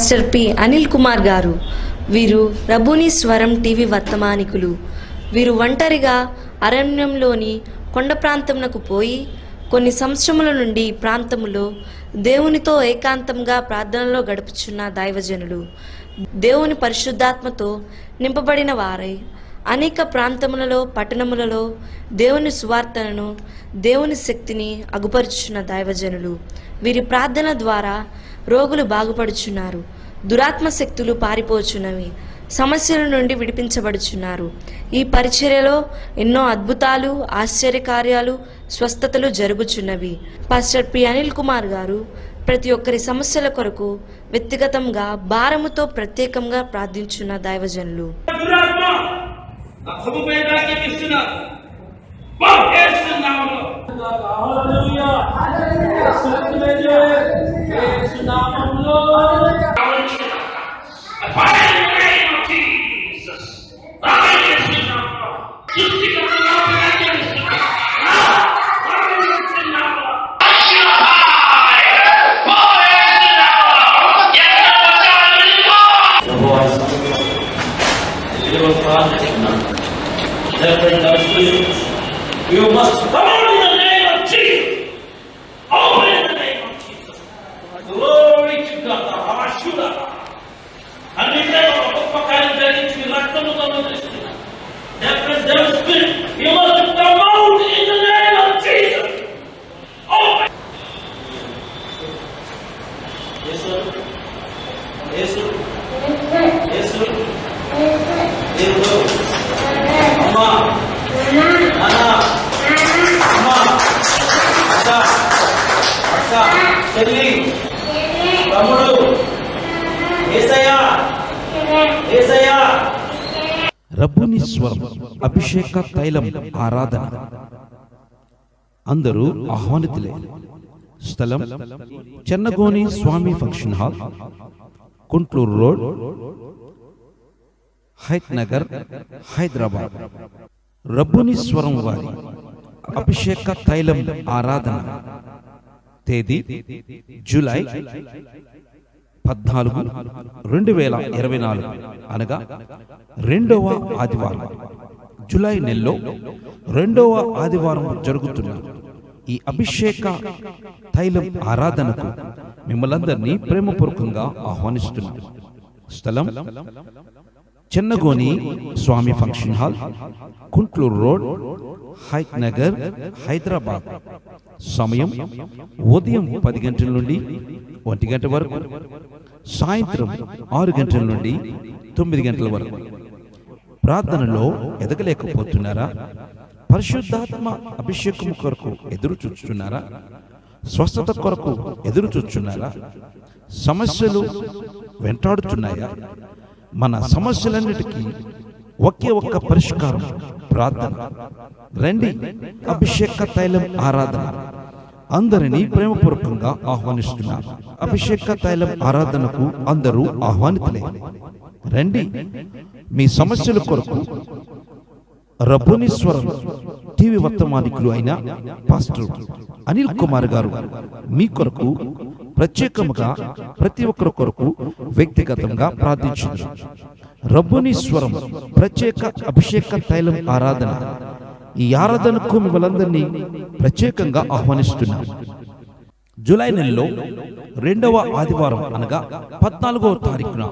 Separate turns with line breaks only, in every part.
Pastor P Anil Kumar గారు. వీరు రబ్బూని స్వరం టీవీ వర్తమానికులు. వీరు ఒంటరిగా అరణ్యంలోని కొండ ప్రాంతమునకు పోయి కొన్ని సంవత్సరముల నుండి ఈ ప్రాంతములో దేవునితో ఏకాంతంగా ప్రార్థనలో గడుపుచున్న దైవజనులు. దేవుని పరిశుద్ధాత్మతో నింపబడిన వారై అనేక ప్రాంతములలో పట్టణములలో దేవుని సువార్తలను దేవుని శక్తిని అగుపరుచున్న దైవజనులు. వీరి ప్రార్థన ద్వారా రోగులు బాగుపడుచున్నారు, దురాత్మ శక్తులు పారిపోచున్నవి, సమస్యల నుండి విడిపించబడుచున్నారు. ఈ పరిచర్యలో ఎన్నో అద్భుతాలు, ఆశ్చర్యకార్యాలు, స్వస్థతలు జరుగుచున్నవి. పాస్టర్ పి అనిల్ కుమార్ గారు ప్రతి ఒక్కరి సమస్యల కొరకు వ్యక్తిగతంగా భారముతో ప్రత్యేకంగా ప్రార్థించున్న దైవజనులు.
You must come out in the name of Jesus. Open in the name of Jesus. Glory to God. Hallelujah. And in the name of God, you must come out in the name of Jesus. Open. Yes, sir. Yes, sir. Yes, sir. Yes, sir. Mama. Nana. Mama. Akka. Akka. Shelly. Ramudu. Yesaya. Yesaya.
రబ్బూని స్వరం అభిషేక తైలం ఆరాధన. అందరూ ఆహ్వానితులే. స్థలం Chennagoni Swamy function hall, Kuntloor road, Hayath Nagar, Hyderabad. రబ్బూని స్వరం వారి అభిషేక తైలం ఆరాధన తేదీ జూలై 14, 2024 అనగా రెండవ ఆదివారం, జూలై నెలలో రెండవ ఆదివారం జరుగుతున్న ఈ అభిషేక తైలం ఆరాధనకు మిమ్మల్ందరినీ ప్రేమపూర్వకంగా ఆహ్వానిస్తున్నాం. స్థలం Chennagoni Swamy function hall, Kuntloor road, Hayath Nagar, Hyderabad. సమయం ఉదయం 10 గంటల నుండి 1 గంట వరకు, సాయంత్రం 6 గంటల నుండి 9 గంటల వరకు. ప్రార్థనలో ఎదగలేకపోతున్నారా? పరిశుద్ధాత్మ అభిషేకం కొరకు ఎదురు చూస్తున్నారా? స్వస్థత కొరకు ఎదురు చూస్తున్నారా? సమస్యలు వెంటాడుతున్నాయా? మన సమస్యలన్నిటికీ ఒకే ఒక్క పరిష్కారం ప్రార్థన. రండి, అభిషేక తైలం ఆరాధన. అందరినీ ప్రేమపూర్వకంగా ఆహ్వానిస్తున్నారు. అభిషేక తైలం ఆరాధనకు అందరూ ఆహ్వానితులే. రండి, మీ సమస్యల కొరకు రబ్బూని స్వరం టీవీ వర్తమానికులు అయిన పాస్టర్ అనిల్ కుమార్ గారు మీ కొరకు ప్రత్యేకముగా ప్రతి ఒక్కరి కొరకు వ్యక్తిగతంగా ప్రార్థించారు. రబ్బూని స్వరం ప్రత్యేక అభిషేక తైలం ఆరాధన. ఈ ఆరాధనకు మిమ్మల్ందరినీ ప్రత్యేకంగా ఆహ్వానిస్తున్నాం. జూలై నెలలో రెండవ ఆదివారం అనగా 14వ తారీఖున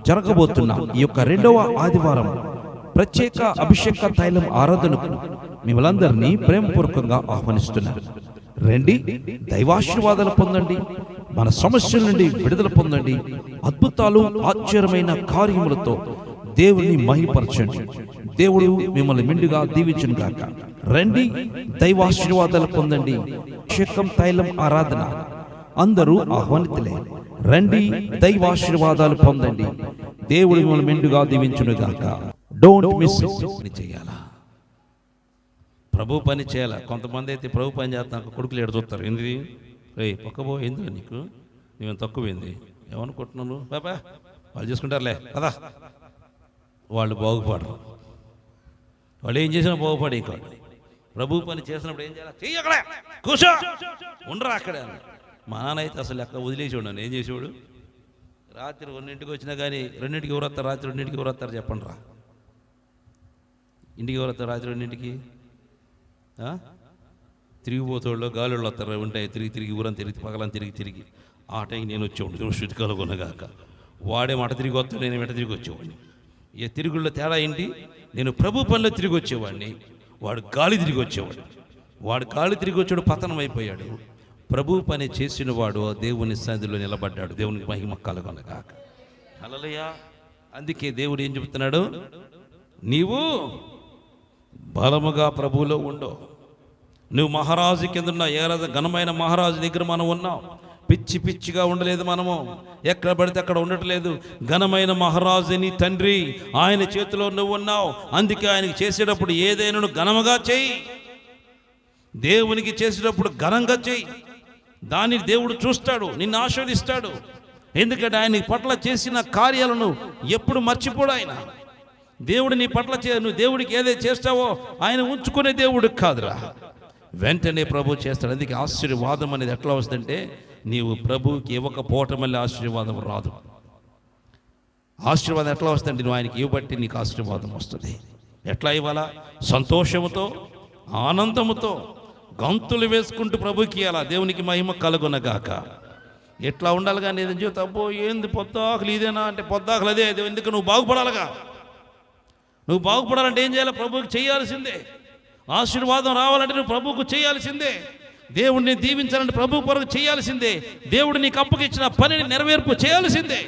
జరగబోతున్న ఈ యొక్క రెండవ ఆదివారం ప్రత్యేక అభిషేక తైలం ఆరాధనకు మిమ్మల్ందరినీ ప్రేమపూర్వకంగా ఆహ్వానిస్తున్నారు. రండి, దైవాశీర్వాదాలు పొందండి, మన సమస్యల నుండి విడుదల పొందండి, అద్భుతాలు ఆశ్చర్యమైన కార్యములతో దేవుని మహిమపరచండి. దేవుడు మిమ్మల్ని మెండుగా దీవించును గాక. రండి, దైవాశీర్వాదాలు పొందండి. అభిషేకం తైలం ఆరాధన. అందరూ ఆహ్వానితులే. రండి, దైవాశీర్వాదాలు పొందండి. దేవుడు మిమ్మల్ని మెండుగా దీవించును గాక. Don't miss it. చేయాలా? ప్రభు పని చేయాలా? కొంతమంది అయితే ప్రభు పని చేస్తాను కొడుకులు ఎడ చూస్తారు. ఏంది రే పక్కబో, ఏంది నీకు, నువ్వేం తక్కువైంది ఏమనుకుంటున్నాను బాబా, వాళ్ళు చేసుకుంటారులే కదా. వాళ్ళు బాగుపడరు. వాళ్ళు ఏం చేసినా బాగుపడే. ఇంకా ప్రభు పని చేసినప్పుడు ఏం చేయాలి? చెయ్యి అక్కడ కూర్చో, ఉండరా అక్కడే. మా నాన్న అయితే అసలు ఎక్కడ వదిలేసేవాడు, నన్ను ఏం చేసేవాడు, రాత్రి 2ంటికి వచ్చినా కానీ 2ంటికి ఎవరు వస్తారు? రాత్రి 2ంటికి ఎవరు వస్తారు చెప్పండి రా. ఇంటికి ఎవరు వస్తారు రాత్రి 2ంటికి? తిరిగిపోతాళ్ళు గాలిళ్ళు వస్తారు, ఉంటాయి తిరిగి ఊరని తిరిగి పగలని తిరిగి ఆ టైంకి నేను వచ్చేవాడిని శృతి కలుగునగాక. వాడే మాట తిరిగి వస్తాడు, నేను వెంట తిరిగి వచ్చేవాడిని. ఏ తిరుగుళ్ళో తేడా ఏంటి? నేను ప్రభు పనిలో తిరిగి వచ్చేవాడిని, వాడు గాలి తిరిగి వచ్చేవాడు. వాడు గాలి తిరిగి వచ్చాడు, పతనం అయిపోయాడు. ప్రభు పని చేసిన వాడు దేవుని సన్నిధిలో నిలబడ్డాడు. దేవునికి మహిమ కలుగునగాక. హల్లెలూయా. అందుకే దేవుడు ఏం చెబుతున్నాడు? నీవు బలముగా ప్రభువులో ఉండు. నువ్వు మహారాజు కింద ఉన్నావు. ఏ రాజు? ఘనమైన మహారాజు దగ్గర మనం ఉన్నాం. పిచ్చిగా ఉండలేదు మనము, ఎక్కడ పడితే అక్కడ ఉండట్లేదు. ఘనమైన మహారాజు నీ తండ్రి, ఆయన చేతిలో నువ్వు ఉన్నావు. అందుకే ఆయనకి చేసేటప్పుడు ఏదైనా నువ్వు ఘనముగా చేయి. దేవునికి చేసేటప్పుడు ఘనంగా చేయి. దాన్ని దేవుడు చూస్తాడు, నిన్ను ఆశీర్వదిస్తాడు. ఎందుకంటే ఆయన పట్ల చేసిన కార్యాలను ఎప్పుడు మర్చిపోడు ఆయన. దేవుడు నీ పట్ల నువ్వు దేవుడికి ఏదైతే చేస్తావో ఆయన ఉంచుకునే దేవుడికి కాదురా, వెంటనే ప్రభు చేస్తాడు. అందుకే ఆశీర్వాదం అనేది ఎట్లా వస్తుందంటే, నీవు ప్రభువుకి ఇవ్వకపోవటం వల్ల ఆశీర్వాదం రాదు. ఆశీర్వాదం ఎట్లా వస్తుందంటే, నువ్వు ఆయనకి ఇవ్వబట్టి నీకు ఆశీర్వాదం వస్తుంది. ఎట్లా ఇవ్వాలా? సంతోషముతో, ఆనందముతో, గంతులు వేసుకుంటూ ప్రభుకి ఇవ్వాలా. దేవునికి మహిమ కలుగునగాక. ఎట్లా ఉండాలి? కానీ నేను జీవితం అబ్బో ఏంది పొద్దాకులు ఇదేనా అంటే, పొద్దాకులు అదే. ఎందుకు? నువ్వు బాగుపడాలిగా. నువ్వు బాగుపడాలంటే ఏం చేయాలి? ప్రభువుకి చేయాల్సిందే. ఆశీర్వాదం రావాలంటే నువ్వు ప్రభువుకు చేయాల్సిందే. దేవుడిని దీవించాలంటే ప్రభు కొరకు చేయాల్సిందే. దేవుడు నీకు అప్పగిచ్చిన పనిని నెరవేర్పు చేయాల్సిందే.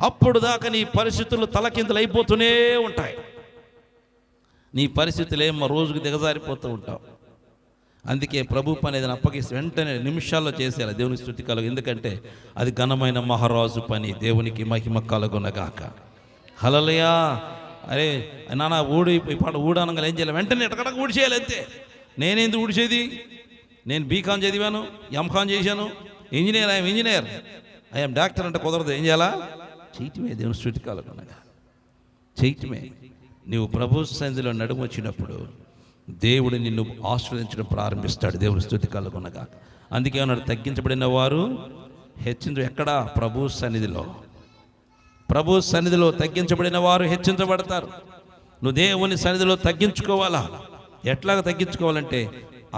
అప్పుడు దాకా నీ పరిస్థితులు తలకిందులు అయిపోతూనే ఉంటాయి. నీ పరిస్థితులు ఏమో రోజుకు దిగజారిపోతూ ఉంటావు. అందుకే ప్రభు పని ఏదైనా అప్పగిస్తే వెంటనే నిమిషాల్లో చేసేయాలి. దేవునికి స్తుతి కలుగు. ఎందుకంటే అది ఘనమైన మహారాజు పని. దేవునికి మహిమ కలుగునగాక. హల్లెలూయా. అరే నాన్న ఊడనగా ఏం చేయాలి? వెంటనే ఎటకటకు ఊడిచేయాలి అంతే. నేనేంది ఊడిచేది? నేను బీకాన్ చదివాను, ఎంకాన్ చేశాను, ఇంజనీర్, ఐఎమ్ డాక్టర్ అంటే కుదరదు. ఏం చేయాలా? చేయటమే. దేవుని స్తుతి కలుగునగా చేయటమే. నువ్వు ప్రభు సన్నిధిలో నడుము వచ్చినప్పుడు దేవుడు నిన్ను ఆశీర్వదించడం ప్రారంభిస్తాడు. దేవుని స్తుతి కలుగునగా. అందుకే అన్నాడు, తగ్గించబడిన వారు ఎక్కడ? ప్రభు సన్నిధిలో. ప్రభు సన్నిధిలో తగ్గించబడిన వారు హెచ్చించబడతారు. నువ్వు దేవుని సన్నిధిలో తగ్గించుకోవాలా. ఎట్లాగ తగ్గించుకోవాలంటే,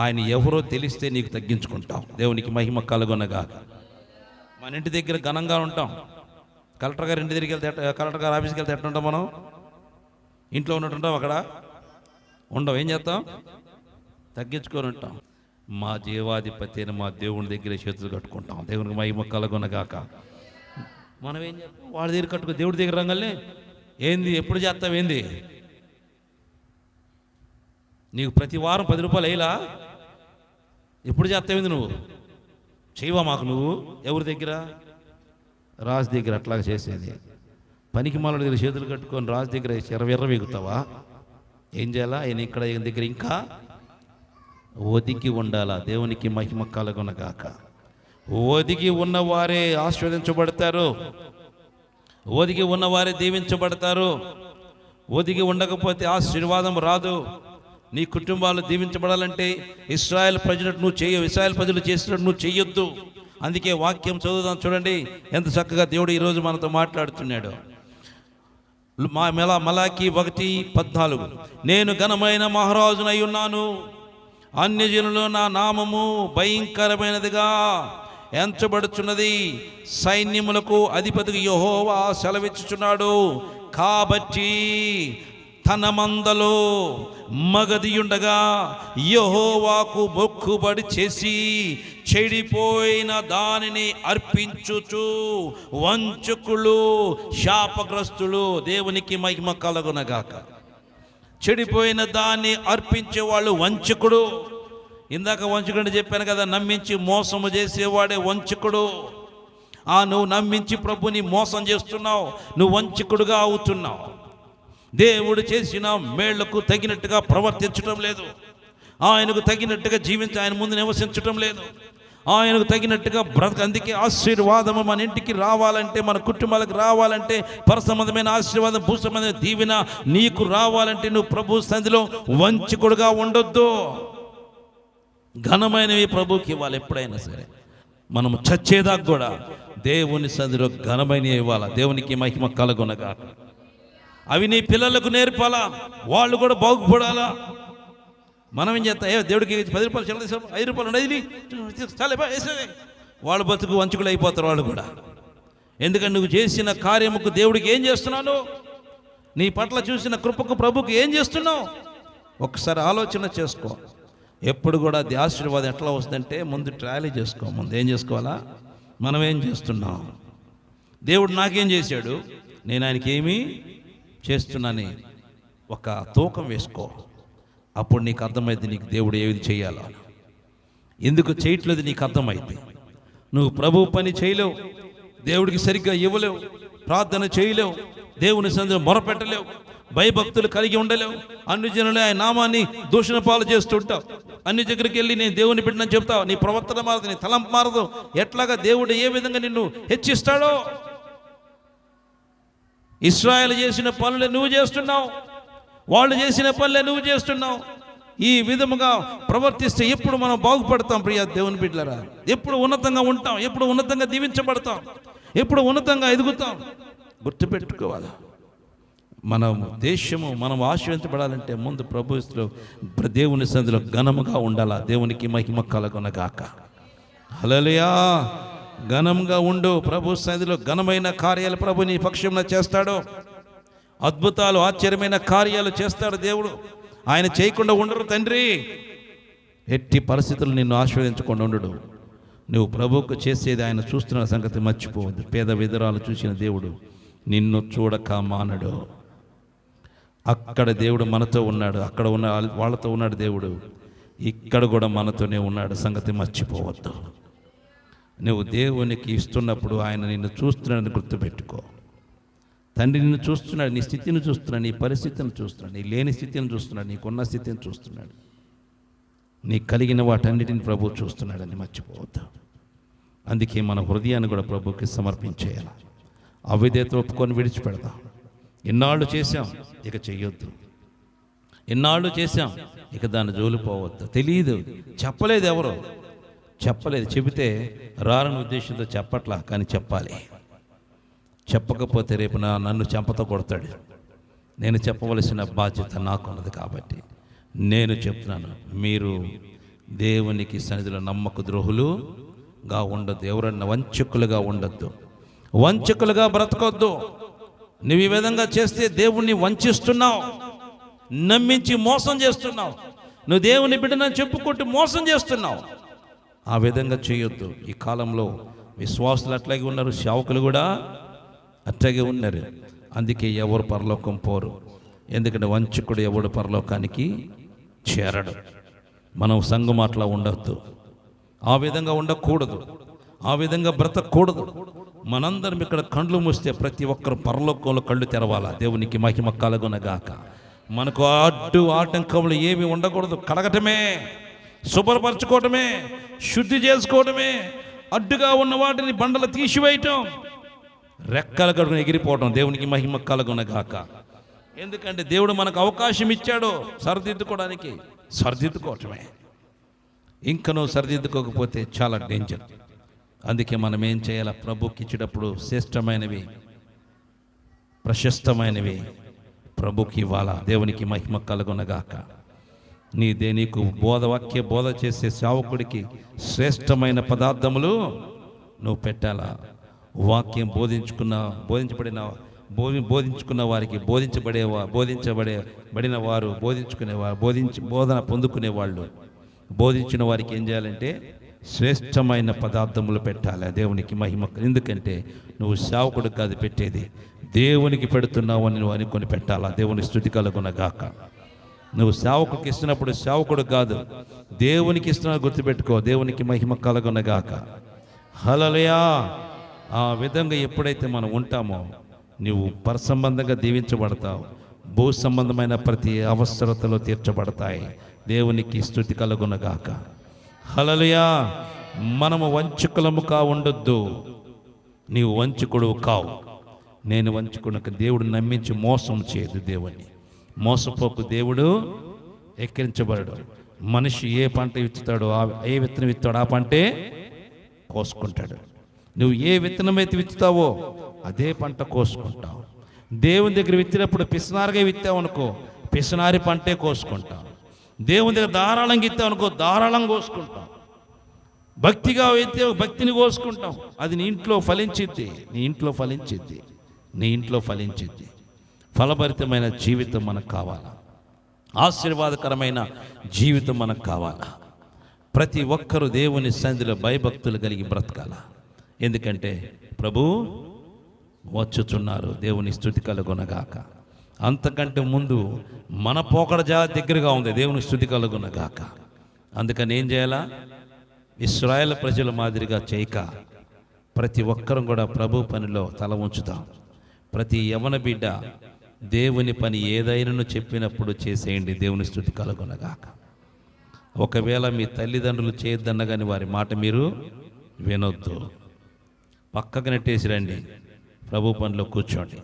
ఆయన ఎవరో తెలిస్తే నీకు తగ్గించుకుంటాం. దేవునికి మహిమ కలుగునగా. మన ఇంటి దగ్గర ఘనంగా ఉంటాం. కలెక్టర్ గారు ఇంటి దగ్గరికి వెళ్తే, కలెక్టర్ గారు ఆఫీస్కి వెళ్తే ఎట్లా ఉంటాం? మనం ఇంట్లో ఉన్నట్టుంటాం, అక్కడ ఉండవు. ఏం చేస్తాం? తగ్గించుకొని ఉంటాం. మా జీవాధిపతి అయిన మా దేవుని దగ్గర చేతులు కట్టుకుంటాం. దేవునికి మహిమ కలుగునగాక. మనం ఏం చేస్తాం? వాళ్ళ దగ్గర కట్టుకో. దేవుడి దగ్గర రంగల్ని ఏంది? ఎప్పుడు చేస్తావు? ఏంది? నీకు ప్రతి వారం 10 రూపాయలు వేయలా? ఎప్పుడు చేస్తావేంది? నువ్వు చేయవా మాకు? నువ్వు ఎవరి దగ్గర? రాజు దగ్గర. అట్లాగా చేసేది. పనికి మాల దగ్గర చేతులు కట్టుకొని రాజు దగ్గర ఎర్రవెగుతావా? ఏం చేయాలా? ఆయన ఇక్కడ దగ్గర ఇంకా ఒదిగి ఉండాలా. దేవునికి మహిమ కలుగునగాక. ఒదిగి ఉన్నవారే ఆశీర్వదించబడతారు. ఒదిగి ఉన్నవారే దీవించబడతారు. ఒదిగి ఉండకపోతే ఆశీర్వాదం రాదు. నీ కుటుంబాలు దీవించబడాలంటే ఇశ్రాయేల్ ప్రజలకు నువ్వు ఇశ్రాయేల్ ప్రజలు చేసినట్టు నువ్వు చెయ్యొద్దు. అందుకే వాక్యం చదువుదాం. చూడండి ఎంత చక్కగా దేవుడు ఈరోజు మనతో మాట్లాడుతున్నాడు. మలాకి 1:14. నేను ఘనమైన మహారాజునై ఉన్నాను, అన్యజనులు నా నామము భయంకరమైనదిగా ఎంచబడుచున్నది, సైన్యములకు అధిపతికి యెహోవా సెలవిచ్చుచున్నాడు. కాబట్టి తన మందలో మగదియుండగా యెహోవాకు మొక్కుబడి చేసి చెడిపోయిన దానిని అర్పించుచు వంచకులు, శాపగ్రస్తులు. దేవునికి మహిమ కలుగునగాక. చెడిపోయిన దాన్ని అర్పించే వాళ్ళు వంచకుడు. ఇందాక వంచకుడు చెప్పాను కదా, నమ్మించి మోసము చేసేవాడే వంచకుడు. నువ్వు నమ్మించి ప్రభుని మోసం చేస్తున్నావు, నువ్వు వంచకుడుగా అవుతున్నావు. దేవుడు చేసిన మేళ్లకు తగినట్టుగా ప్రవర్తించడం లేదు. ఆయనకు తగినట్టుగా ఆయన ముందు నివసించటం లేదు. ఆయనకు తగినట్టుగా అందుకే ఆశీర్వాదము మన ఇంటికి రావాలంటే, మన కుటుంబాలకు రావాలంటే, పరసంబంధమైన ఆశీర్వాదం, భూసంబంధమైన దీవెన నీకు రావాలంటే నువ్వు ప్రభు సన్నిధిలో వంచకుడుగా ఉండొద్దు. ఘనమైనవి ప్రభుకి ఇవ్వాలి. ఎప్పుడైనా సరే మనము చచ్చేదాకా కూడా దేవుని సన్నిధిలో ఘనమైన ఇవ్వాలా, దేవునికి మహిమ కలుగునగా. అవి నీ పిల్లలకు నేర్పాలా, వాళ్ళు కూడా బాగుపడాలా. మనం ఏం చేస్తాం, దేవుడికి 10 రూపాయలు చెల్లిస్తాం, 5 రూపాయలు ఉండేది చాలా వాళ్ళు బతుకు వంచుకులు అయిపోతారు వాళ్ళు కూడా. ఎందుకంటే నువ్వు చేసిన కార్యముకు దేవుడికి ఏం చేస్తున్నావు, నీ పట్ల చూసిన కృపకు ప్రభుకు ఏం చేస్తున్నావు ఒకసారి ఆలోచన చేసుకో. ఎప్పుడు కూడా అది ఆశీర్వాదం ఎట్లా వస్తుందంటే ముందు ట్రాలీ చేసుకో. ముందు ఏం చేసుకోవాలా, మనం ఏం చేస్తున్నాం, దేవుడు నాకేం చేశాడు, నేను ఆయనకి ఏమీ చేస్తున్నానని ఒక తూకం వేసుకో. అప్పుడు నీకు అర్థమైంది నీకు దేవుడు ఏది చేయాలో, ఎందుకు చేయట్లేదు నీకు అర్థమైంది. నువ్వు ప్రభు పని చేయలేవు, దేవుడికి సరిగ్గా ఇవ్వలేవు, ప్రార్థన చేయలేవు, దేవుని సన్నిధిలో మొరపెట్టలేవు, భయభక్తులు కలిగి ఉండలేవు. అన్ని జనులే ఆయన నామాన్ని దూషణ పాలు చేస్తుంటావు. అన్ని దగ్గరికి వెళ్ళి నేను దేవుని బిడ్డనని చెప్తావు, నీ ప్రవర్తన మారదు, నీ తలంపు మారదు. ఎట్లాగా దేవుడు ఏ విధంగా నిన్ను హెచ్చిస్తాడో. ఇశ్రాయేలు చేసిన పనులే నువ్వు చేస్తున్నావు, వాళ్ళు చేసిన పనులే నువ్వు చేస్తున్నావు. ఈ విధముగా ప్రవర్తిస్తే ఎప్పుడు మనం బాగుపడతాం ప్రియ దేవుని బిడ్డలారా? ఎప్పుడు ఉన్నతంగా ఉంటాం, ఎప్పుడు ఉన్నతంగా దీవించబడతాం, ఎప్పుడు ఉన్నతంగా ఎదుగుతాం. గుర్తుపెట్టుకోవాలి, మన దేశము మనం ఆశీర్వదించబడాలంటే ముందు ప్రభువులో దేవుని సన్నిధిలో ఘనముగా ఉండాలా. దేవునికి మహిమ కలుగునగాక. హల్లెలూయా. ఘనంగా ఉండు. ప్రభు సన్నిధిలో ఘనమైన కార్యాలు ప్రభు నీ పక్షంలో చేస్తాడు. అద్భుతాలు ఆశ్చర్యమైన కార్యాలు చేస్తాడు దేవుడు. ఆయన చేయకుండా ఉండరు తండ్రి. ఎట్టి పరిస్థితులు నిన్ను ఆశీర్వదించకుండా ఉండడు. నువ్వు ప్రభువుకు చేసేది ఆయన చూస్తున్న సంగతి మర్చిపోవద్దు. పేద విధురాలు చూసిన దేవుడు నిన్ను చూడక మానడు. అక్కడ దేవుడు మనతో ఉన్నాడు, అక్కడ ఉన్న వాళ్ళతో ఉన్నాడు దేవుడు, ఇక్కడ కూడా మనతోనే ఉన్నాడు సంగతి మర్చిపోవద్దు. నువ్వు దేవునికి ఇస్తున్నప్పుడు ఆయన నిన్ను చూస్తున్నాడని గుర్తుపెట్టుకో. తండ్రి నిన్ను చూస్తున్నాడు, నీ స్థితిని చూస్తున్నాడు, నీ పరిస్థితిని చూస్తున్నాడు, నీ లేని స్థితిని చూస్తున్నాడు, నీకున్న స్థితిని చూస్తున్నాడు, నీకు కలిగిన వాటన్నిటిని ప్రభు చూస్తున్నాడని మర్చిపోవద్దు. అందుకే మన హృదయాన్ని కూడా ప్రభుకి సమర్పించేయాలి. అవిధేయత ఒప్పుకొని విడిచిపెడదాం. ఎన్నాళ్ళు చేశాం, ఇక చెయ్యొద్దు. ఎన్నాళ్ళు చేశాం, ఇక దాన్ని జోలిపోవద్దు. తెలియదు, చెప్పలేదు, ఎవరు చెప్పలేదు. చెబితే రారని ఉద్దేశంతో చెప్పట్లా, కానీ చెప్పాలి. చెప్పకపోతే రేపు నన్ను చెంపతో కొడతాడు. నేను చెప్పవలసిన బాధ్యత నాకున్నది కాబట్టి నేను చెప్తున్నాను. మీరు దేవునికి సన్నిధిలో నమ్మక ద్రోహులుగా ఉండొద్దు. ఎవరన్నా వంచకులుగా ఉండొద్దు, వంచకులుగా బ్రతకొద్దు. నువ్వు ఈ విధంగా చేస్తే దేవుణ్ణి వంచిస్తున్నావు, నమ్మించి మోసం చేస్తున్నావు. నువ్వు దేవుని బిడ్డనని చెప్పుకుంటూ మోసం చేస్తున్నావు. ఆ విధంగా చేయొద్దు. ఈ కాలంలో విశ్వాసులు అట్లాగే ఉన్నారు, సేవకులు కూడా అట్లాగే ఉన్నారు. అందుకే ఎవరు పరలోకం పోరు. ఎందుకంటే వంచకుడు ఎవడు పరలోకానికి చేరడు. మనం సంఘం అట్లా ఉండొద్దు, ఆ విధంగా ఉండకూడదు, ఆ విధంగా బ్రతకూడదు. మనందరం ఇక్కడ కళ్ళు మూస్తే ప్రతి ఒక్కరు పరలోకంలో కళ్ళు తెరవాలా. దేవునికి మహిమ కలుగునగాక. మనకు అడ్డు ఆటంకములు ఏమి ఉండకూడదు. కడగటమే, శుభ్రపరచుకోవటమే, శుద్ధి చేసుకోవటమే, అడ్డుగా ఉన్న వాటిని బండలు తీసివేయటం, రెక్కలు కడుగుని ఎగిరిపోవటం. దేవునికి మహిమ కలుగునగాక. ఎందుకంటే దేవుడు మనకు అవకాశం ఇచ్చాడు సరిదిద్దుకోవడానికి. సరిదిద్దుకోవటమే. ఇంకా నువ్వు సరిదిద్దుకోకపోతే చాలా డేంజర్. అందుకే మనం ఏం చేయాలి? ప్రభుకి ఇచ్చేటప్పుడు శ్రేష్టమైనవి, ప్రశస్తమైనవి ప్రభుకి ఇవ్వాలా. దేవునికి మహిమ కలుగునగాక. నీకు వాక్య బోధ చేసే సేవకుడికి శ్రేష్టమైన పదార్థములు నువ్వు పెట్టాలా. వాక్యం బోధించుకున్న వారికి బోధించబడిన వారు బోధన పొందుకునేవాళ్ళు బోధించిన వారికి ఏం చేయాలంటే శ్రేష్టమైన పదార్థములు పెట్టాలి. దేవునికి మహిమ. ఎందుకంటే నువ్వు సేవకుడు కాదు పెట్టేది, దేవునికి పెడుతున్నావు అని నువ్వు అనుకొని పెట్టాలా. దేవుని స్తుతి కలుగునగాక. నువ్వు సేవకుడికి ఇస్తున్నప్పుడు సేవకుడు కాదు, దేవునికి ఇస్తున్నావు గుర్తుపెట్టుకో. దేవునికి మహిమ కలుగునగాక. హల్లెలూయా. ఆ విధంగా ఎప్పుడైతే మనం ఉంటామో నువ్వు పరసంబంధంగా దీవించబడతావు. భూ సంబంధమైన ప్రతి అవసరతలు తీర్చబడతాయి. దేవునికి స్తుతి కలుగునగాక. హల్లెలూయా. మనము వంచకులముగా ఉండొద్దు. నీవు వంచకుడు కావు, నేను వంచకుడు. దేవుడు నమ్మించి మోసం చేయదు. దేవుని మోసపోకు. దేవుడు ఎక్కిరించబడడు. మనిషి ఏ పంట విత్తుతాడో, ఏ విత్తనం విత్తాడో ఆ పంటే కోసుకుంటాడు. నువ్వు ఏ విత్తనమైతే విత్తుతావో అదే పంట కోసుకుంటావు. దేవుని దగ్గర విత్తినప్పుడు పిసినారుగా విత్తావు అనుకో, పిసినారి పంటే కోసుకుంటావు. దేవుని దగ్గర ధారాళంగా ఇత్తావు అనుకో, ధారాళం కోసుకుంటాం. భక్తిగా అయితే భక్తిని కోసుకుంటాం. అది నీ ఇంట్లో ఫలించిద్ది, నీ ఇంట్లో ఫలించిద్ది, నీ ఇంట్లో ఫలించిద్ది. ఫలభరితమైన జీవితం మనకు కావాలా? ఆశీర్వాదకరమైన జీవితం మనకు కావాలా? ప్రతి ఒక్కరూ దేవుని సన్నిధిలో భయభక్తులు కలిగి బ్రతకాల. ఎందుకంటే ప్రభు వచ్చుచున్నారు. దేవుని స్తుతి కలుగునగాక. అంతకంటే ముందు మన పోకడ దగ్గరగా ఉంది. దేవుని స్తుతి కలుగునగాక. అందుకని ఏం చేయాలా? ఇశ్రాయేలు ప్రజల మాదిరిగా చేయక ప్రతి ఒక్కరం కూడా ప్రభు పనిలో తల ఉంచుతాం. ప్రతి యవన బిడ్డ దేవుని పని ఏదైనా చెప్పినప్పుడు చేసేయండి. దేవుని స్తుతి కలుగునగాక. ఒకవేళ మీ తల్లిదండ్రులు చేయొద్దన్న కానీ వారి మాట మీరు వినొద్దు. పక్కకు నెట్టేసి రండి, ప్రభు పనిలో కూర్చోండి.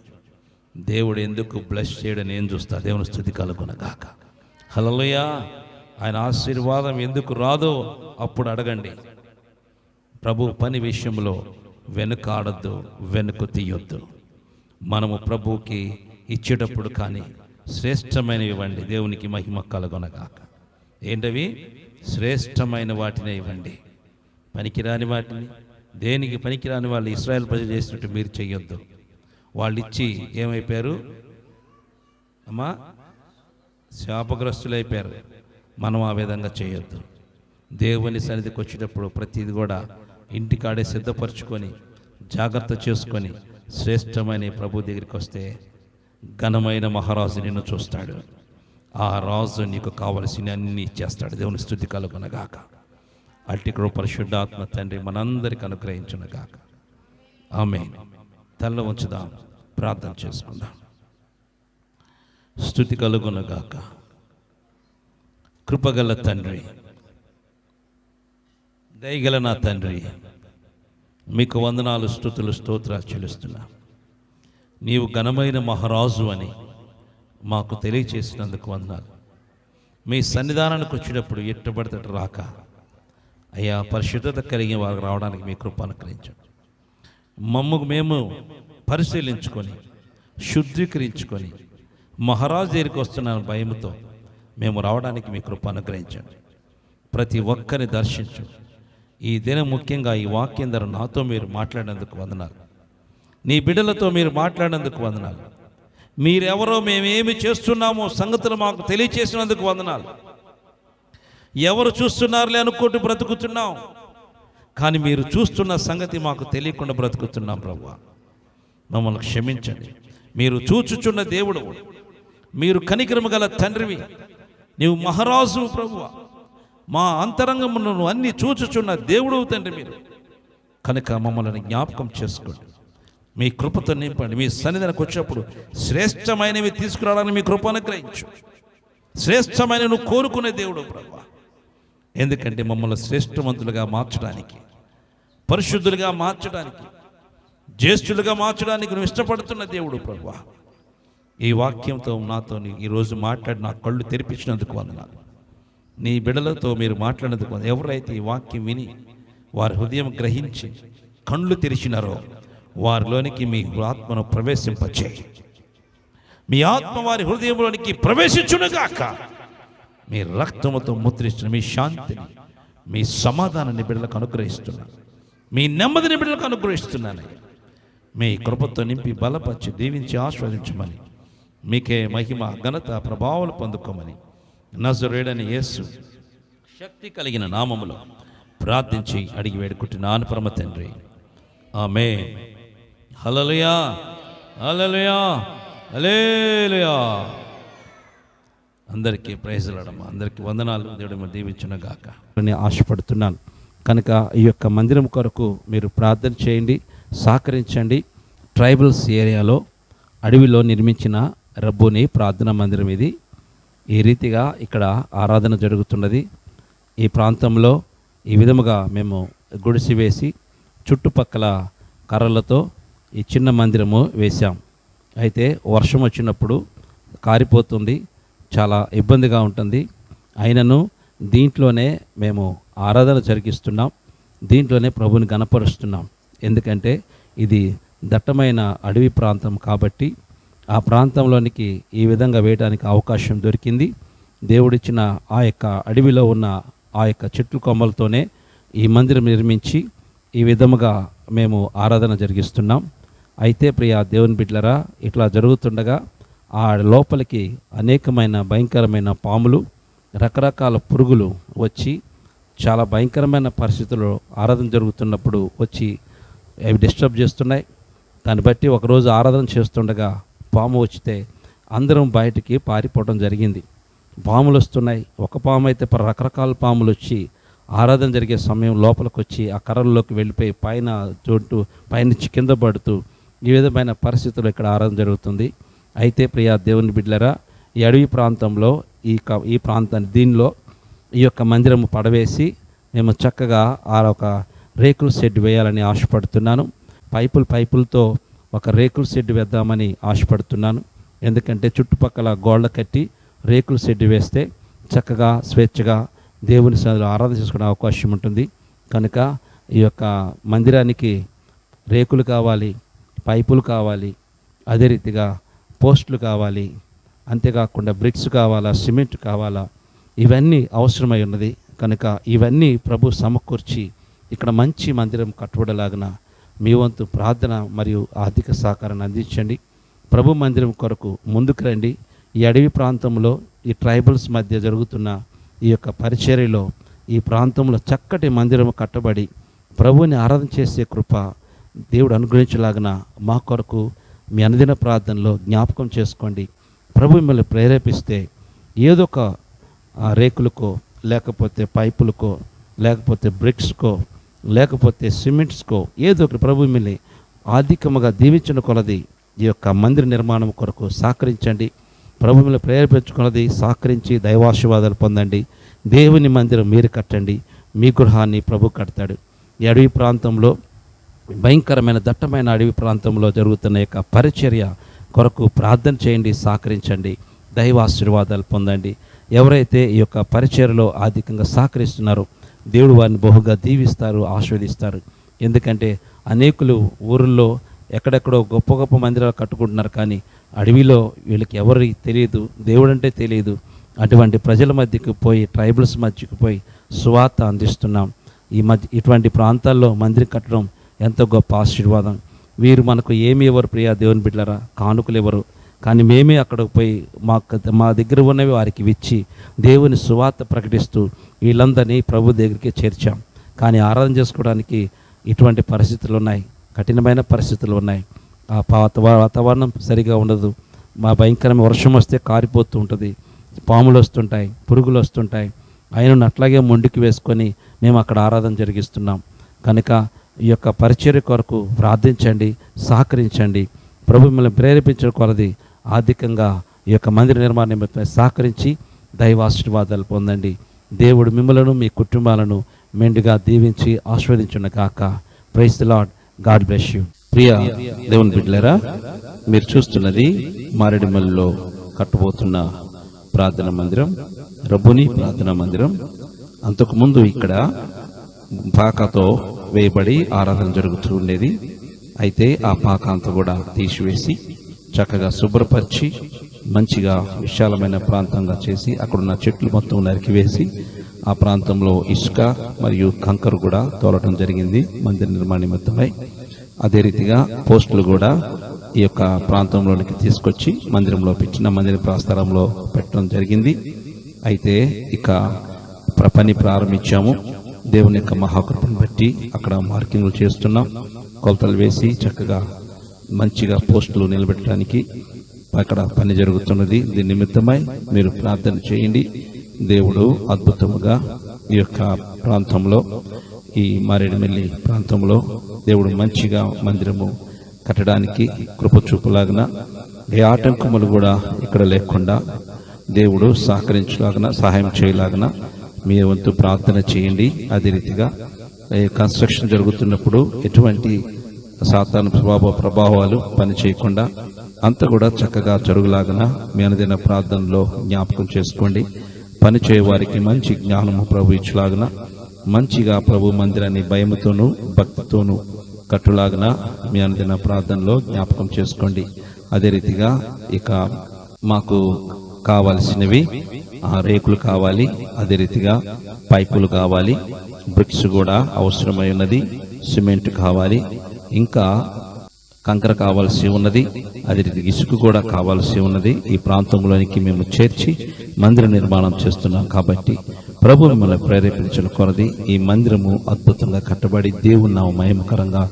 దేవుడు ఎందుకు బ్లెస్ చేయడం నేను చూస్తా. దేవుని స్తుతి కలుగునగాక. హల్లెలూయా. ఆయన ఆశీర్వాదం ఎందుకు రాదో అప్పుడు అడగండి. ప్రభు పని విషయంలో వెనుకాడద్దు, వెనుక తీయొద్దు. మనము ప్రభువుకి ఇచ్చేటప్పుడు కానీ శ్రేష్టమైనవి ఇవ్వండి. దేవునికి మహిమ కలుగునగాక. ఏంటవి? శ్రేష్టమైన వాటినే ఇవ్వండి. పనికిరాని వాటిని, దేనికి పనికిరాని వాళ్ళు ఇశ్రాయేలు ప్రజలు చేసినట్టు మీరు చెయ్యొద్దు. వాళ్ళు ఇచ్చి ఏమైపోయారు అమ్మా? శాపగ్రస్తులు అయిపోయారు. మనం ఆ విధంగా చేయొద్దు. దేవుని సన్నిధికి వచ్చేటప్పుడు ప్రతిది కూడా ఇంటికాడే సిద్ధపరచుకొని జాగ్రత్త చేసుకొని శ్రేష్టమైన ప్రభు దగ్గరికి వస్తే ఘనమైన మహారాజు నిన్ను చూస్తాడు. ఆ రాజు నీకు కావలసిన అన్ని ఇచ్చేస్తాడు. దేవుని స్తుతి కలుగునగాక. అట్టి కృప పరిశుద్ధాత్మ తండ్రి మనందరికి అనుగ్రహించునగాక. ఆమేన్. తల్ల ఉంచుదాం, ప్రార్థన చేసుకుందాం. స్తుతి కలుగునగాక. కృపగల తండ్రి, దయగల నా తండ్రి, మీకు వందనాలు, స్తుతులు, స్తోత్రాలు చెల్లిస్తున్నా. నీవు ఘనమైన మహారాజు అని మాకు తెలియచేసినందుకు వందనాలు. మీ సన్నిధానానికి వచ్చినప్పుడు ఎట్టుబడితే రాక అయ్యా, పరిశుద్ధత కలిగిన వారికి రావడానికి మీ కృప అనుగ్రహించండి. మమ్మకు మేము పరిశీలించుకొని శుద్ధీకరించుకొని మహారాజు దగ్గరికి వస్తున్న భయంతో మేము రావడానికి మీ కృప అనుగ్రహించండి. ప్రతి ఒక్కరిని దర్శించు. ఈ దినం ముఖ్యంగా ఈ వాక్యం ద్వారా నాతో మీరు మాట్లాడినందుకు వందనాలు. నీ బిడ్డలతో మీరు మాట్లాడినందుకు వందనాలు. మీరెవరో, మేమేమి చేస్తున్నామో సంగతులు మాకు తెలియచేసినందుకు వందనాలు. ఎవరు చూస్తున్నారులే అనుకుంటూ బ్రతుకుతున్నాం, కానీ మీరు చూస్తున్న సంగతి మాకు తెలియకుండా బ్రతుకుతున్నాం. ప్రభువా, మమ్మల్ని క్షమించండి. మీరు చూచుచున్న దేవుడు, మీరు కనికరము గల తండ్రివి, నీవు మహారాజు ప్రభువా. మా అంతరంగమును నువ్వు అన్ని చూచుచున్న దేవుడు తండ్రి మీరు. కనుక మమ్మల్ని జ్ఞాపకం చేసుకోండి, మీ కృపతో నింపండి. మీ సన్నిధానికి వచ్చినప్పుడు శ్రేష్టమైనవి తీసుకురావడానికి మీ కృప అనుగ్రహించు. శ్రేష్టమైన నువ్వు కోరుకునే దేవుడు ప్రభువా. ఎందుకంటే మమ్మల్ని శ్రేష్టవంతులుగా మార్చడానికి, పరిశుద్ధులుగా మార్చడానికి, జ్యేష్ఠులుగా మార్చడానికి నువ్వు ఇష్టపడుతున్న దేవుడు ప్రభువా. ఈ వాక్యంతో నాతో ఈరోజు మాట్లాడి నా కళ్ళు తెరిపించినందుకు వందనాలు. నీ బిడ్డలతో మీరు మాట్లాడినందుకు వందనాలు. ఎవరైతే ఈ వాక్యం విని వారి హృదయం గ్రహించి కళ్ళు తెరిచినారో వారిలోనికి మీ ఆత్మను ప్రవేశింపచేయి. మీ ఆత్మ వారి హృదయంలోనికి ప్రవేశించునుగాక. మీ రక్తముతో ముద్రిస్తున్న మీ శాంతిని, మీ సమాధానాన్ని బిడ్డలకు అనుగ్రహిస్తున్నాను. మీ నెమ్మదిని బిడ్డలకు అనుగ్రహిస్తున్నాను. మీ కృపతో నింపి బలపరిచి దీవించి ఆస్వాదించమని, మీకే మహిమ ఘనత ప్రభావాలు పొందుకోమని నజరేయుడైన యేసు శక్తి కలిగిన నామములో ప్రార్థించి అడిగి వేడుకుంటున్నాను పరమ తండ్రి. ఆమేన్. హల్లెలూయా, హల్లెలూయా, హల్లెలూయా. అందరికీ ప్రైజ్లాడమ్మా, అందరికీ వందనాలు. దేవుడు దీవించునుగాక అని ఆశపడుతున్నాను. కనుక ఈ యొక్క మందిరం కొరకు మీరు ప్రార్థన చేయండి, సహకరించండి. ట్రైబల్స్ ఏరియాలో అడవిలో నిర్మించిన రబ్బుని ప్రార్థనా మందిరం ఇది. ఈ రీతిగా ఇక్కడ ఆరాధన జరుగుతున్నది. ఈ ప్రాంతంలో ఈ విధముగా మేము గుడిసి వేసి చుట్టుపక్కల కర్రలతో ఈ చిన్న మందిరము వేశాం. అయితే వర్షం వచ్చినప్పుడు కారిపోతుంది, చాలా ఇబ్బందిగా ఉంటుంది. అయినను దీంట్లోనే మేము ఆరాధన జరిగిస్తున్నాం, దీంట్లోనే ప్రభుని గణపరుస్తున్నాం. ఎందుకంటే ఇది దట్టమైన అడవి ప్రాంతం కాబట్టి ఆ ప్రాంతంలోనికి ఈ విధంగా వేయడానికి అవకాశం దొరికింది. దేవుడిచ్చిన ఆ యొక్క అడవిలో ఉన్న ఆ యొక్క చెట్ల కొమ్మలతోనే ఈ మందిరం నిర్మించి ఈ విధముగా మేము ఆరాధన జరిగిస్తున్నాం. అయితే ప్రియ దేవుని బిడ్డలారా, ఇట్లా జరుగుతుండగా ఆ లోపలికి అనేకమైన భయంకరమైన పాములు, రకరకాల పురుగులు వచ్చి చాలా భయంకరమైన పరిస్థితుల్లో ఆరాధన జరుగుతున్నప్పుడు వచ్చి అవి డిస్టర్బ్ చేస్తున్నాయి. దాన్ని బట్టి ఒకరోజు ఆరాధన చేస్తుండగా పాము వచ్చితే అందరం బయటికి పారిపోవడం జరిగింది. పాములు వస్తున్నాయి. ఒక పాము అయితే రకరకాల పాములు వచ్చి ఆరాధన జరిగే సమయం లోపలికి వచ్చి ఆ కర్రల్లోకి వెళ్ళిపోయి పైన చోటు పైనుంచి కింద పడుతూ ఈ విధమైన పరిస్థితుల్లో ఇక్కడ ఆరాధన జరుగుతుంది. అయితే ప్రియ దేవుని బిడ్డలారా, ఈ అడవి ప్రాంతంలో ఈ ప్రాంతాన్ని దీనిలో ఈ యొక్క మందిరము పడవేసి మేము చక్కగా ఆ ఒక రేకుల షెడ్ వేయాలని ఆశపడుతున్నాను. పైపులతో ఒక రేకుల షెడ్ వేద్దామని ఆశపడుతున్నాను. ఎందుకంటే చుట్టుపక్కల గోళ్ళ కట్టి రేకుల షెడ్ వేస్తే చక్కగా స్వేచ్ఛగా దేవుని సన్నిధిలో ఆరాధన చేసుకునే అవకాశం ఉంటుంది. కనుక ఈ యొక్క మందిరానికి రేకులు కావాలి, పైపులు కావాలి, అదే రీతిగా పోస్టులు కావాలి, అంతేకాకుండా బ్రిక్స్ కావాలా, సిమెంట్ కావాలా, ఇవన్నీ అవసరమై ఉన్నది. కనుక ఇవన్నీ ప్రభు సమకూర్చి ఇక్కడ మంచి మందిరం కట్టుబడలాగిన మీ వంతు ప్రార్థన మరియు ఆర్థిక సహకారాన్ని అందించండి. ప్రభు మందిరం కొరకు ముందుకు రండి. ఈ అడవి ప్రాంతంలో ఈ ట్రైబల్స్ మధ్య జరుగుతున్న ఈ యొక్క పరిచర్యలో ఈ ప్రాంతంలో చక్కటి మందిరం కట్టబడి ప్రభువుని ఆరాధన చేసే కృప దేవుడు అనుగ్రహించలాగిన మా కొరకు మీ అనుదిన ప్రార్థనలో జ్ఞాపకం చేసుకోండి. ప్రభు మిమ్మల్ని ప్రేరేపిస్తే ఏదో ఒక రేకులకో, లేకపోతే పైపులకో, లేకపోతే బ్రిక్స్కో, లేకపోతే సిమెంట్స్కో ఏదో ఒకటి ప్రభు మిమ్మల్ని ఆధిక్యముగా దీవించిన కొలది ఈ యొక్క మందిర నిర్మాణం కొరకు సహకరించండి. ప్రభు మిమ్మల్ని ప్రేరేపించుకున్నది సహకరించి దైవాశీర్వాదాలు పొందండి. దేవుని మందిరం మీరు కట్టండి, మీ గృహాన్ని ప్రభు కడతాడు. ఈ అడవి ప్రాంతంలో భయంకరమైన దట్టమైన అడవి ప్రాంతంలో జరుగుతున్న యొక్క పరిచర్య కొరకు ప్రార్థన చేయండి, సహకరించండి, దైవాశీర్వాదాలు పొందండి. ఎవరైతే ఈ యొక్క పరిచర్యలో అధికంగా సహకరిస్తున్నారో దేవుడు వారిని బహుగా దీవిస్తారు, ఆశీర్వదిస్తారు. ఎందుకంటే అనేకులు ఊరిలో ఎక్కడెక్కడో గొప్ప గొప్ప మందిరాలు కట్టుకుంటున్నారు, కానీ అడవిలో వీళ్ళకి ఎవరికి తెలియదు, దేవుడు అంటే తెలియదు. అటువంటి ప్రజల మధ్యకు పోయి, ట్రైబల్స్ మధ్యకు పోయి సువార్త అందిస్తున్నాం. ఇటువంటి ప్రాంతాల్లో మందిరం కట్టడం ఎంతో గొప్ప ఆశీర్వాదం. వీరు మనకు ఏమి ఎవరు ప్రియా దేవుని బిడ్డలారా, కానుకలు ఎవరు, కానీ మేమే అక్కడికి పోయి మా దగ్గర ఉన్నవి వారికి ఇచ్చి దేవుని సువార్త ప్రకటిస్తూ వీళ్ళందరినీ ప్రభు దగ్గరికి చేర్చాం. కానీ ఆరాధన చేసుకోవడానికి ఇటువంటి పరిస్థితులు ఉన్నాయి, కఠినమైన పరిస్థితులు ఉన్నాయి. ఆ వాతావరణం సరిగా ఉండదు. మా భయంకరమైన వర్షం వస్తే కారిపోతూ ఉంటుంది, పాములు వస్తుంటాయి, పురుగులు వస్తుంటాయి. ఆయనను అట్లాగే మొండికి వేసుకొని మేము అక్కడ ఆరాధన జరిగిస్తున్నాం. కనుక ఈ యొక్క పరిచర్య కొరకు ప్రార్థించండి, సహకరించండి. ప్రభు మిమ్మల్ని ప్రేరేపించిన కొలది ఆర్థికంగా ఈ యొక్క మందిర నిర్మాణ నిమిత్తమై సహకరించి దైవాశీర్వాదాలు పొందండి. దేవుడు మిమ్మలను మీ కుటుంబాలను మెండుగా దీవించి ఆశీర్వదించును గాక. Praise the Lord. God bless you. ప్రియ దేవుని బిడ్డలారా, మీరు చూస్తున్నది మారేడుమల్లిలో కట్టబోతున్న ప్రార్థన మందిరం, రబ్బుని ప్రార్థన మందిరం. అంతకుముందు ఇక్కడ పాకతో వేయబడి ఆరాధన జరుగుతూ ఉండేది. అయితే ఆ పాక అంతా కూడా తీసివేసి చక్కగా శుభ్రపరిచి మంచిగా విశాలమైన ప్రాంతంగా చేసి అక్కడున్న చెట్లు మొత్తం నరికివేసి ఆ ప్రాంతంలో ఇసుక మరియు కంకర కూడా తోలటం జరిగింది మందిర నిర్మాణ నిమిత్తమై. అదే రీతిగా పోస్టులు కూడా ఈ యొక్క ప్రాంతంలోనికి తీసుకొచ్చి మందిరంలో పెట్టిన మందిర ప్రాస్తారంలో పెట్టడం జరిగింది. అయితే ఇక పని ప్రారంభించాము. దేవుని యొక్క మహాకృపను బట్టి అక్కడ మార్కింగ్లు చేస్తున్నాం, కొలతలు వేసి చక్కగా మంచిగా పోస్టులు నిలబెట్టడానికి అక్కడ పని జరుగుతున్నది. దీని నిమిత్తమై మీరు ప్రార్థన చేయండి. దేవుడు అద్భుతముగా ఈ యొక్క ప్రాంతంలో, ఈ మారేడుమిల్లి ప్రాంతంలో దేవుడు మంచిగా మందిరము కట్టడానికి కృప చూపులాగిన ఏ ఆటంకములు కూడా ఇక్కడ లేకుండా దేవుడు సహకరించలాగిన, సహాయం చేయలాగిన మీ వంతు ప్రార్థన చేయండి. అదే రీతిగా కన్స్ట్రక్షన్ జరుగుతున్నప్పుడు ఎటువంటి సాతాను ప్రభావాలు పని చేయకుండా అంతా కూడా చక్కగా జరుగులాగిన మీ అనుదిన ప్రార్థనలో జ్ఞాపకం చేసుకోండి. పని చేయవారికి మంచి జ్ఞానము ప్రభు ఇచ్చులాగిన మంచిగా ప్రభు మందిరాన్ని భయముతోనూ భక్తితోనూ కట్టులాగిన మీ అనుదిన ప్రార్థనలో జ్ఞాపకం చేసుకోండి. అదే రీతిగా ఇక మాకు కావాల్సినవి రేకులు కావాలి, అదే రీతిగా పైపులు కావాలి, బ్రిక్స్ కూడా అవసరమై ఉన్నది, సిమెంట్ కావాలి, ఇంకా కంకర కావాల్సి ఉన్నది, అదే రీతిగా ఇసుక కూడా కావాల్సి ఉన్నది. ఈ ప్రాంతంలోనికి మేము చేర్చి మందిర నిర్మాణం చేస్తున్నాం కాబట్టి ప్రభు మిమ్మల్ని ప్రేరేపించిన కొరది ఈ మందిరము అద్భుతంగా కట్టబడి దేవుని నామ మహిమకరంగా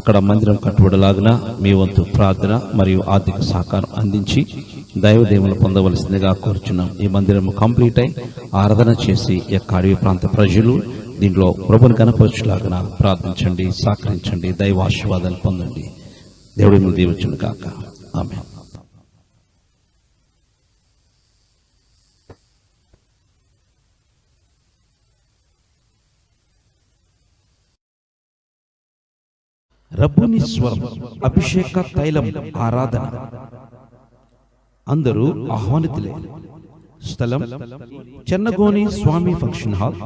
ఇక్కడ మందిరం కట్టబడలాగున మీ వంతు ప్రార్థన మరియు ఆర్థిక సహకారం అందించి దైవదేవులు పొందవలసిందిగా కోరుచున్నాం. ఈ మందిరం కంప్లీట్ అయి ఆరాధన చేసి యొక్క అడవి ప్రాంత ప్రజలు దీంట్లో ప్రభుని కనపరచులాగున ప్రార్థించండి, సహకరించండి, దైవాశీర్వాదాలు పొందండి. దేవుడి మిమ్మల్ని దీవించును గాక. ఆమేన్. రబ్బుని స్వరం అభిషేక తైలం ఆరాధన. అందరూ ఆహ్వానితులే. స్థలం Chennagoni Swamy function hall,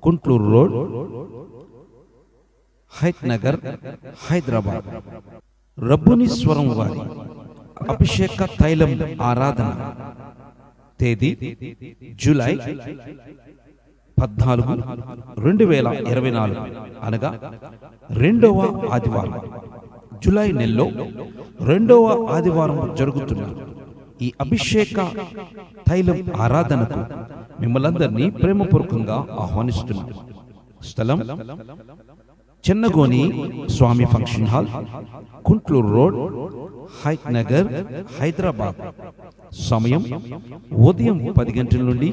Kuntloor road, Hayath Nagar, Hyderabad. రబ్బుని స్వరం వారి అభిషేక తైలం ఆరాధన తేదీ జూలై 14, 2024 అనగా 2వ ఆదివారం, జూలై నెలలో 2వ ఆదివారం జరుగుతున్న ఈ అభిషేక తైలం ఆరాధనకు మిమ్మల్ందరినీ ప్రేమపూర్వకంగా ఆహ్వానిస్తున్నాం. స్థలం Chennagoni Swamy function hall, Kuntloor road, Hayath Nagar, Hyderabad. సమయం ఉదయం 10 గంటల నుండి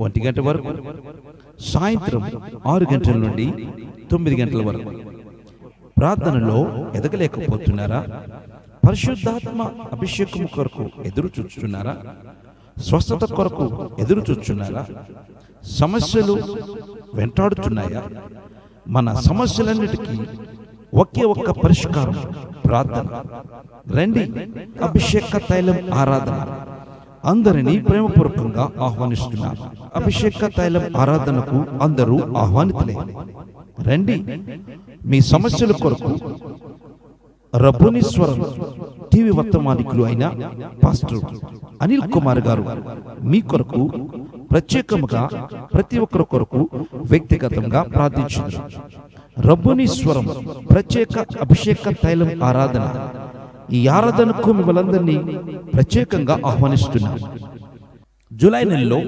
1 గంట వరకు, సాయంత్రం 6 గంటల నుండి 9 గంటల వరకు. ప్రార్థనలో ఎదగలేకపోతున్నారా? పరిశుద్ధాత్మ అభిషేకం కొరకు ఎదురు చూస్తున్నారా? స్వస్థత కొరకు ఎదురు చూస్తున్నారా? సమస్యలు వెంటాడుతున్నాయా? మన సమస్యలన్నిటికీ ఒకే ఒక్క పరిష్కారం ప్రార్థన. రండి, అభిషేక తైలం ఆరాధన. అందరినీ ప్రేమపూర్వకంగా ఆహ్వానిస్తున్నారు. అభిషేక తైలం ఆరాధనకు అందరూ ఆహ్వానితులే. రండి, మీ సమస్యల కొరకు రబ్బుని స్వరం టీవీ వర్తమానికులు అయిన పాస్టర్ అనిల్ కుమార్ గారు మీ కొరకు ప్రత్యేకముగా ప్రతి ఒక్కరి కొరకు వ్యక్తిగతంగా ప్రార్థించారు. రబ్బుని స్వరం ప్రత్యేక అభిషేక తైలం ఆరాధన. ఈ ఆరాధనకు మిమ్మల్ందరినీ ప్రత్యేకంగా ఆహ్వానిస్తున్నాను. జూలై నెలలో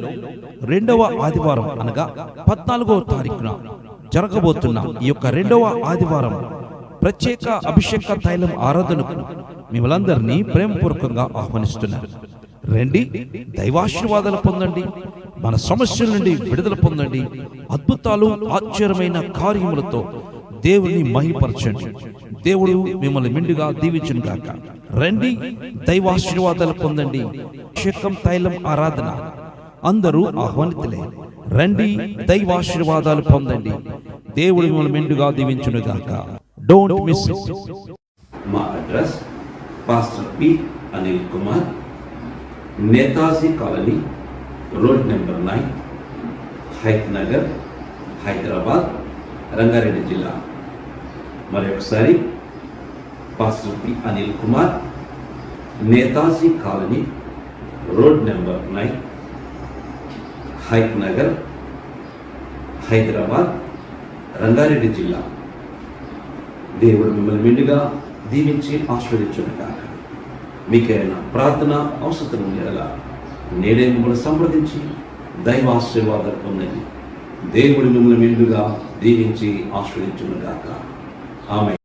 2వ ఆదివారం అనగా 14వ తారీఖున జరగబోతున్న ఈ యొక్క 2వ ఆదివారం ప్రత్యేక అభిషేక తైలం ఆరాధనకు మిమ్మల్ందరినీ ప్రేమపూర్వకంగా ఆహ్వానిస్తున్నారు. రండి, దైవాశీర్వాదాలు పొందండి, మన సమస్యల నుండి విడుదల పొందండి, అద్భుతాలు ఆశ్చర్యమైన కార్యములతో దేవుని మహిమపరచండి. దేవుడు మిమ్మల్ని మెండుగా దీవించును గాక. రండి, దైవాశీర్వాదాలు పొందండి. అభిషేకం తైలం ఆరాధన. అందరూ ఆహ్వానితులే. రండి, దైవాశీర్వాదాలు పొందండి. దేవుడు మిమ్మల్ని మెండుగా దీవించును గాక. Don't miss it.
మా address pastor P Anil Kumar, Netaji colony, road number 9, Hayath Nagar, Hyderabad, Rangareddy జిల్లా. మరొకసారి pastor P Anil Kumar, Netaji colony, road number 9, Hayath Nagar, Hyderabad, Rangareddy జిల్లా. దేవుడు మిమ్మల్ని మెండుగా దీవించి ఆశీర్వదించును గాక. మీకైనా ప్రార్థన అవసరం ఉండేలా నేడే మిమ్మల్ని సంప్రదించి దైవాశీర్వాదాలు పొందండి. దేవుడు మిమ్మల్ని మెండుగా దీవించి ఆశీర్వదించును గాక. ఆమేన్.